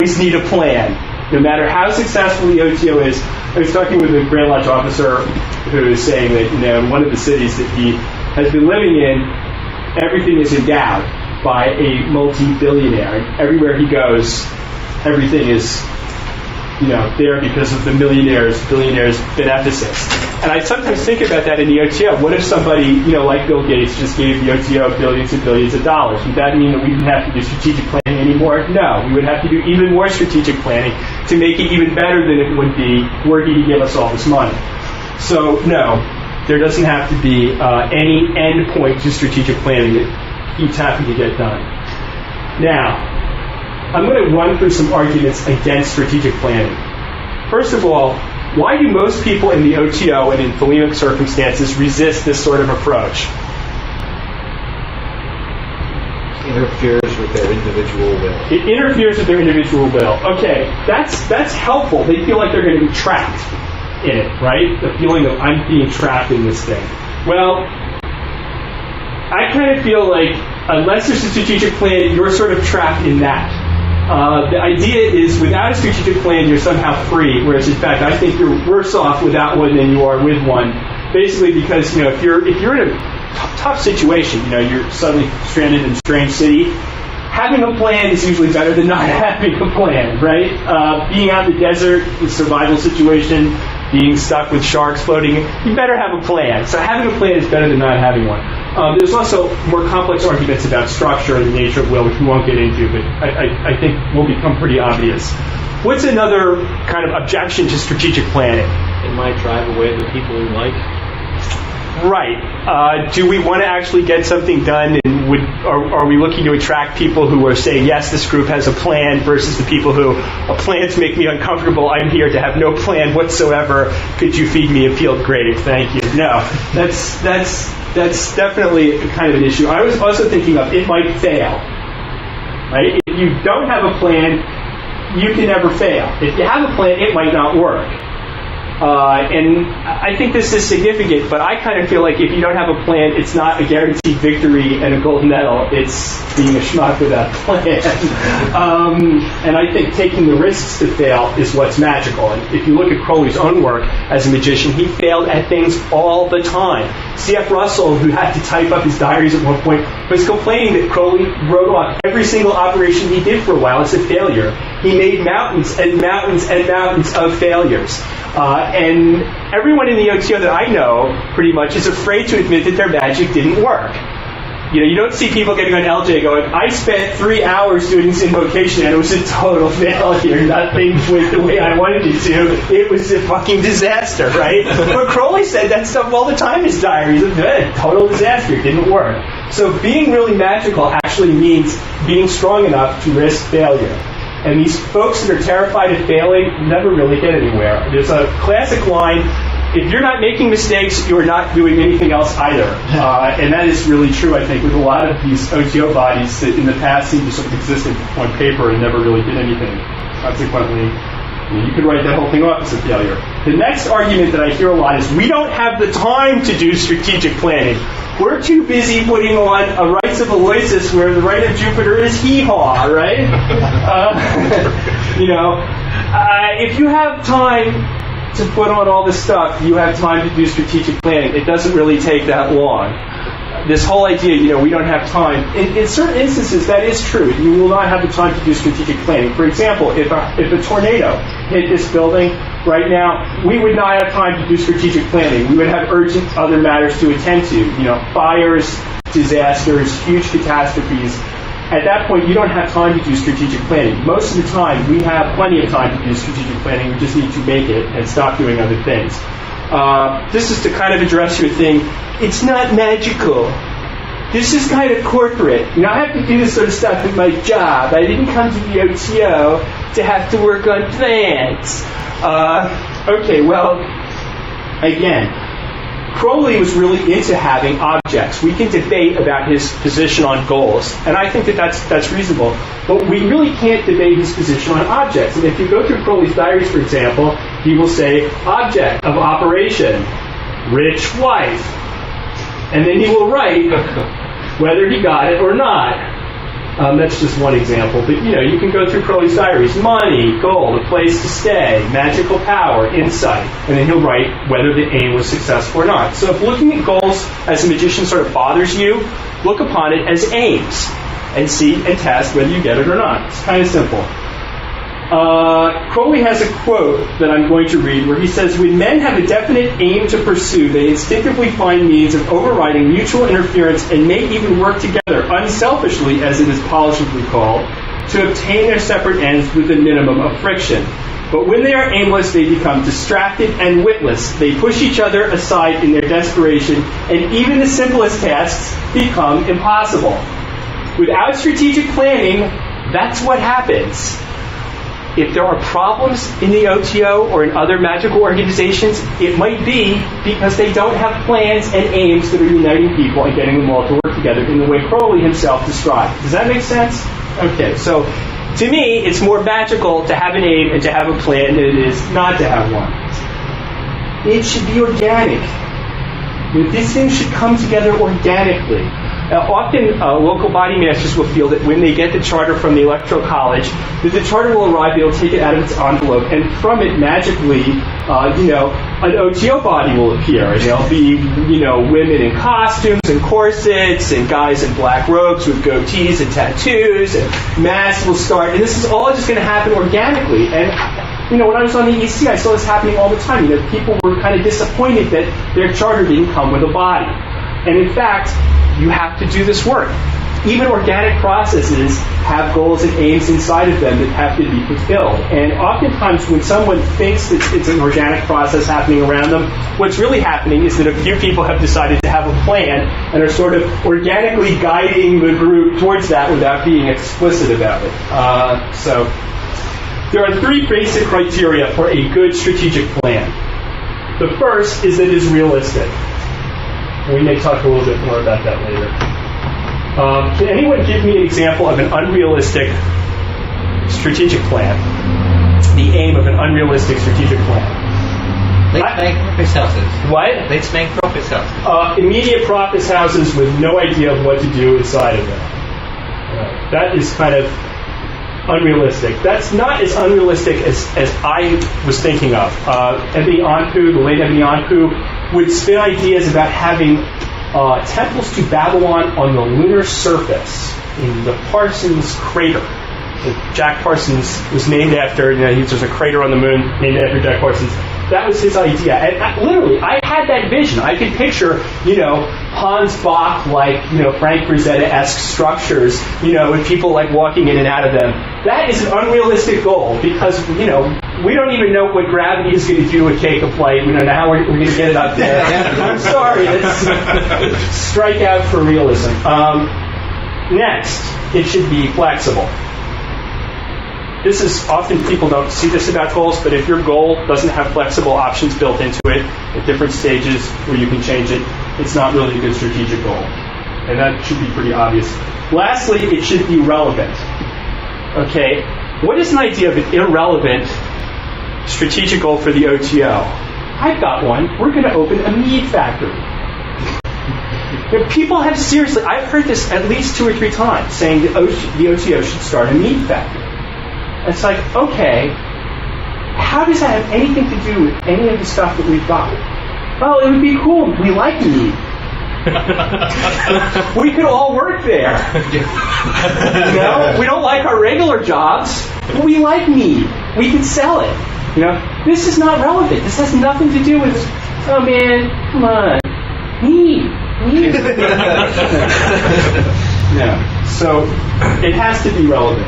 always need a plan, no matter how successful the OTO is. I was talking with a Grand Lodge officer who was saying that, in one of the cities that he has been living in, everything is endowed by a multi-billionaire. And everywhere he goes, everything is, there because of the billionaires' beneficence. And I sometimes think about that in the OTO. What if somebody, like Bill Gates, just gave the OTO billions and billions of dollars? Would that mean that we wouldn't have to do strategic planning anymore? No. We would have to do even more strategic planning to make it even better than it would be were he to give us all this money. So, no, there doesn't have to be any end point to strategic planning that he's happy to get done. Now, I'm going to run through some arguments against strategic planning. First of all, why do most people in the OTO and in Thelemic circumstances resist this sort of approach? Interferes with their individual will. It interferes with their individual will. Okay, that's helpful. They feel like they're going to be trapped in it, right? The feeling of I'm being trapped in this thing. Well, I kind of feel like unless there's a strategic plan, you're sort of trapped in that. The idea is without a strategic plan, you're somehow free, whereas in fact, I think you're worse off without one than you are with one. Basically because, if you're in a tough situation, you're suddenly stranded in a strange city, having a plan is usually better than not having a plan, right? Being out in the desert, the survival situation, being stuck with sharks floating, you better have a plan. So having a plan is better than not having one. There's also more complex arguments about structure and the nature of will, which we won't get into, but I think will become pretty obvious. What's another kind of objection to strategic planning? It might drive away the people we like. Right. Do we want to actually get something done, and are we looking to attract people who are saying, yes, this group has a plan, versus the people who, plans make me uncomfortable, I'm here to have no plan whatsoever, could you feed me a peeled grape, thank you. No, that's definitely kind of an issue. I was also thinking of it might fail. Right? If you don't have a plan, you can never fail. If you have a plan, it might not work. And I think this is significant, but I kind of feel like if you don't have a plan, it's not a guaranteed victory and a gold medal. It's being a schmuck without a plan. And I think taking the risks to fail is what's magical. And if you look at Crowley's own work as a magician, he failed at things all the time. C.F. Russell, who had to type up his diaries at one point, was complaining that Crowley wrote off every single operation he did for a while as a failure. He made mountains and mountains and mountains of failures. And everyone in the OTO that I know pretty much is afraid to admit that their magic didn't work. You don't see people getting on LJ going, I spent 3 hours doing this invocation and it was a total failure. Nothing went the way I wanted it to. It was a fucking disaster, right? But Crowley said that stuff all the time in his diaries. Total disaster. It didn't work. So being really magical actually means being strong enough to risk failure. And these folks that are terrified of failing never really get anywhere. There's a classic line, if you're not making mistakes, you're not doing anything else either. And that is really true, I think, with a lot of these OTO bodies that in the past seem to sort of exist on paper and never really did anything. Consequently, you could write that whole thing off as a failure. The next argument that I hear a lot is, we don't have the time to do strategic planning. We're too busy putting on a rites of Aloysius where the rite of Jupiter is hee-haw, right? If you have time to put on all this stuff, you have time to do strategic planning. It doesn't really take that long. This whole idea, we don't have time. In certain instances, that is true. You will not have the time to do strategic planning. For example, if a tornado hit this building right now, we would not have time to do strategic planning. We would have urgent other matters to attend to. Fires, disasters, huge catastrophes. At that point, you don't have time to do strategic planning. Most of the time, we have plenty of time to do strategic planning. We just need to make it and stop doing other things. This is to kind of address your thing. It's not magical. This is kind of corporate. I have to do this sort of stuff with my job. I didn't come to the OTO to have to work on plans. Okay, well, again, Crowley was really into having objects. We can debate about his position on goals, and I think that that's reasonable. But we really can't debate his position on objects. And if you go through Crowley's diaries, for example, he will say, object of operation, rich wife. And then he will write whether he got it or not. That's just one example, but you can go through Crowley's diaries: money, gold, a place to stay, magical power, insight, and then he'll write whether the aim was successful or not. So if looking at goals as a magician sort of bothers you, look upon it as aims and see and test whether you get it or not. It's kind of simple. Crowley has a quote that I'm going to read where he says, "When men have a definite aim to pursue, they instinctively find means of overriding mutual interference and may even work together, unselfishly, as it is polishedly called, to obtain their separate ends with the minimum of friction. But when they are aimless, they become distracted and witless. They push each other aside in their desperation, and even the simplest tasks become impossible. Without strategic planning, that's what happens. If there are problems in the OTO or in other magical organizations, it might be because they don't have plans and aims that are uniting people and getting them all to work together in the way Crowley himself described." Does that make sense? Okay, so to me, it's more magical to have an aim and to have a plan than it is not to have one. It should be organic. These things should come together organically. Often local body masters will feel that when they get the charter from the Electoral College, that the charter will arrive, they'll take it out of its envelope, and from it magically, an OTO body will appear. And there'll be, women in costumes and corsets, and guys in black robes with goatees and tattoos, and mass will start, and this is all just going to happen organically. And when I was on the EC, I saw this happening all the time. People were kind of disappointed that their charter didn't come with a body. And in fact, you have to do this work. Even organic processes have goals and aims inside of them that have to be fulfilled. And oftentimes when someone thinks that it's an organic process happening around them, what's really happening is that a few people have decided to have a plan and are sort of organically guiding the group towards that without being explicit about it. So there are three basic criteria for a good strategic plan. The first is that it is realistic. We may talk a little bit more about that later. Can anyone give me an example of an unrealistic strategic plan? The aim of an unrealistic strategic plan? Let's make profit houses. What? Let's make profit houses. Immediate profit houses with no idea of what to do inside of them. That is kind of unrealistic. That's not as unrealistic as I was thinking of. Ebony Anpu, the late Ebony Anpu, would spin ideas about having temples to Babylon on the lunar surface in the Parsons crater. Jack Parsons was named after, there's a crater on the moon named after Jack Parsons. That was his idea. And I had that vision. I could picture, Hans Bach, Frank Frazetta-esque structures, with people walking in and out of them. That is an unrealistic goal because, we don't even know what gravity is going to do to a cake of light. We don't know how we're going to get it up there. I'm sorry. Let's strike out for realism. Next, it should be flexible. This is often people don't see this about goals, but if your goal doesn't have flexible options built into it at different stages where you can change it, it's not really a good strategic goal. And that should be pretty obvious. Lastly, it should be relevant. Okay, what is an idea of an irrelevant strategic goal for the OTO? I've got one. We're going to open a mead factory. People have seriously, I've heard this at least 2 or 3 times, saying the OTO should start a mead factory. It's like, okay, how does that have anything to do with any of the stuff that we've got? Well, it would be cool. We like mead. We could all work there. We don't like our regular jobs, but we like mead. We can sell it. This is not relevant. This has nothing to do with, oh man, come on, mead. No. So it has to be relevant.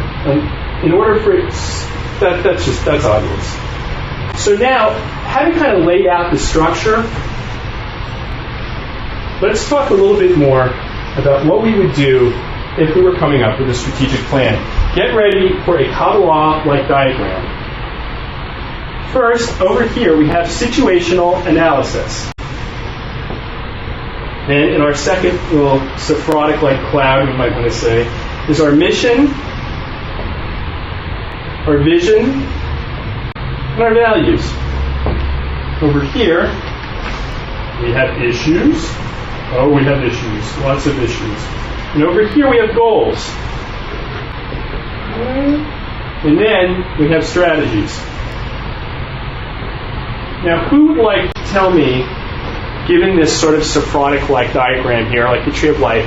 In order for it, that's obvious. So now, having kind of laid out the structure, let's talk a little bit more about what we would do if we were coming up with a strategic plan. Get ready for a Kabbalah-like diagram. First, over here, we have situational analysis. And in our second little Sephardic-like cloud, we might want to say, is our mission, our vision, and our values. Over here, we have issues. Oh, we have issues. Lots of issues. And over here, we have goals. And then we have strategies. Now, who would like to tell me, given this sort of Socratic-like diagram here, like the tree of life,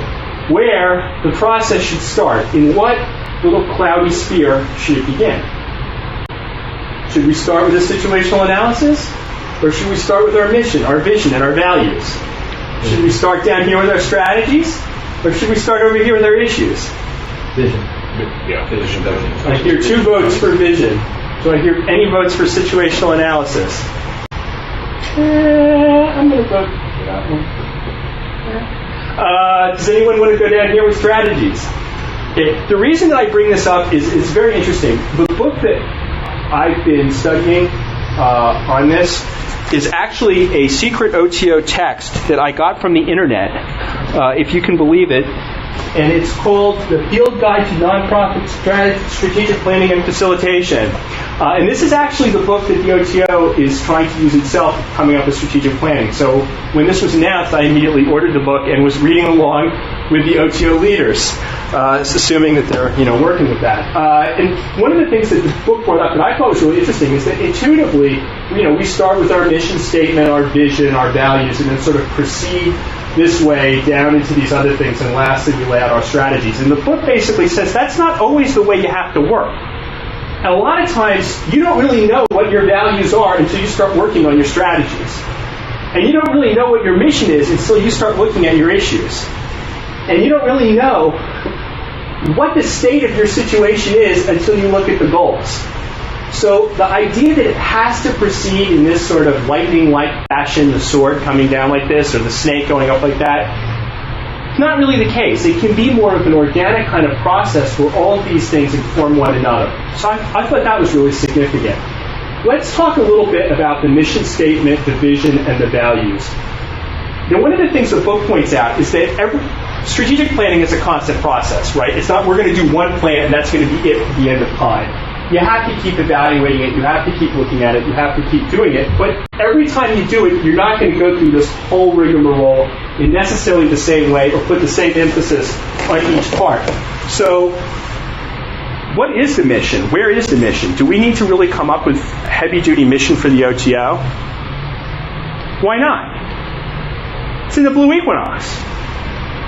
where the process should start? In what little cloudy sphere should it begin? Should we start with a situational analysis? Or should we start with our mission, our vision, and our values? Should we start down here with our strategies? Or should we start over here with our issues? Vision. Yeah. Vision. I hear 2 votes for vision. Do I hear any votes for situational analysis? I'm going to vote for that one. Does anyone want to go down here with strategies? Okay. The reason that I bring this up is very interesting. The book that I've been studying on this is actually a secret OTO text that I got from the internet, if you can believe it. And it's called The Field Guide to Nonprofit Strategic Planning and Facilitation. And this is actually the book that the OTO is trying to use itself, coming up with strategic planning. So when this was announced, I immediately ordered the book and was reading along with the OTO leaders, assuming that they're working with that. And one of the things that the book brought up that I thought was really interesting is that intuitively, we start with our mission statement, our vision, our values, and then sort of proceed this way down into these other things, and lastly we lay out our strategies. And the book basically says that's not always the way you have to work. And a lot of times you don't really know what your values are until you start working on your strategies. And you don't really know what your mission is until you start looking at your issues. And you don't really know what the state of your situation is until you look at the goals. So the idea that it has to proceed in this sort of lightning-like fashion, the sword coming down like this, or the snake going up like that, it's not really the case. It can be more of an organic kind of process where all of these things inform one another. So I thought that was really significant. Let's talk a little bit about the mission statement, the vision, and the values. Now, one of the things the book points out is that strategic planning is a constant process, right? It's not we're going to do one plan and that's going to be it at the end of time. You have to keep evaluating it, you have to keep looking at it, you have to keep doing it, but every time you do it, you're not going to go through this whole rigmarole in necessarily the same way or put the same emphasis on each part. So, what is the mission? Where is the mission? Do we need to really come up with a heavy-duty mission for the OTO? Why not? It's in the Blue Equinox.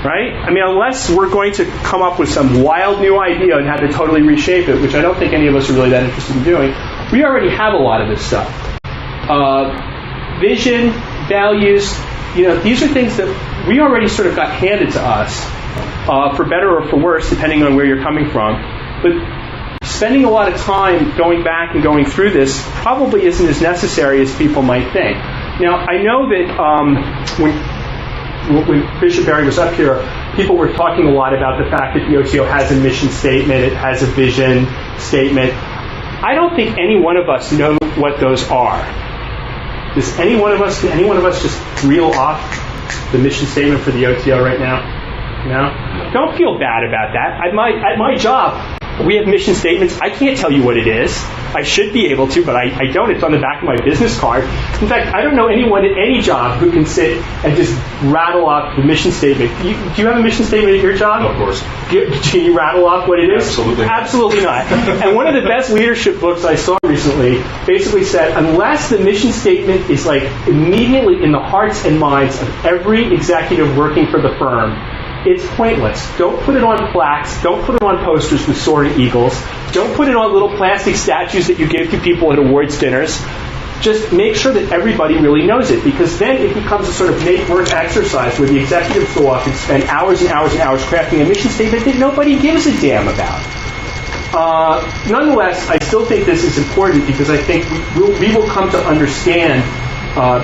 Right? I mean, unless we're going to come up with some wild new idea and have to totally reshape it, which I don't think any of us are really that interested in doing, we already have a lot of this stuff. Vision, values, these are things that we already sort of got handed to us, for better or for worse, depending on where you're coming from. But spending a lot of time going back and going through this probably isn't as necessary as people might think. Now, I know that when Bishop Barry was up here, people were talking a lot about the fact that the OTO has a mission statement, it has a vision statement. I don't think any one of us know what those are. Can any one of us just reel off the mission statement for the OTO right now? No? Don't feel bad about that. At my job, we have mission statements. I can't tell you what it is. I should be able to, but I don't. It's on the back of my business card. In fact, I don't know anyone at any job who can sit and just rattle off the mission statement. Do you have a mission statement at your job? Of course. Can you rattle off what it is? Absolutely. Absolutely not. And one of the best leadership books I saw recently basically said, unless the mission statement is like immediately in the hearts and minds of every executive working for the firm, it's pointless. Don't put it on plaques. Don't put it on posters with soaring eagles. Don't put it on little plastic statues that you give to people at awards dinners. Just make sure that everybody really knows it, because then it becomes a sort of make-work exercise where the executives go off and spend hours and hours and hours crafting a mission statement that nobody gives a damn about. Nonetheless, I still think this is important because I think we will come to understand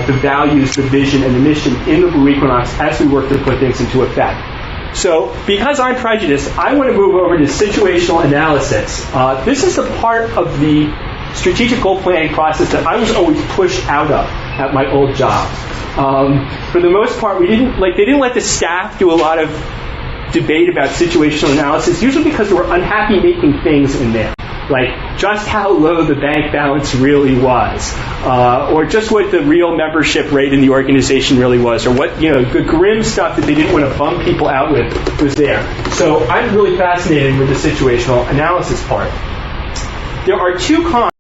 the values, the vision, and the mission in the Blue Equinox as we work to put things into effect. So, because I'm prejudiced, I want to move over to situational analysis. This is the part of the strategic goal planning process that I was always pushed out of at my old job. For the most part, they didn't let the staff do a lot of debate about situational analysis, usually because they were unhappy making things in there. Like just how low the bank balance really was, or just what the real membership rate in the organization really was, or what, the grim stuff that they didn't want to bum people out with was there. So I'm really fascinated with the situational analysis part. There are two cons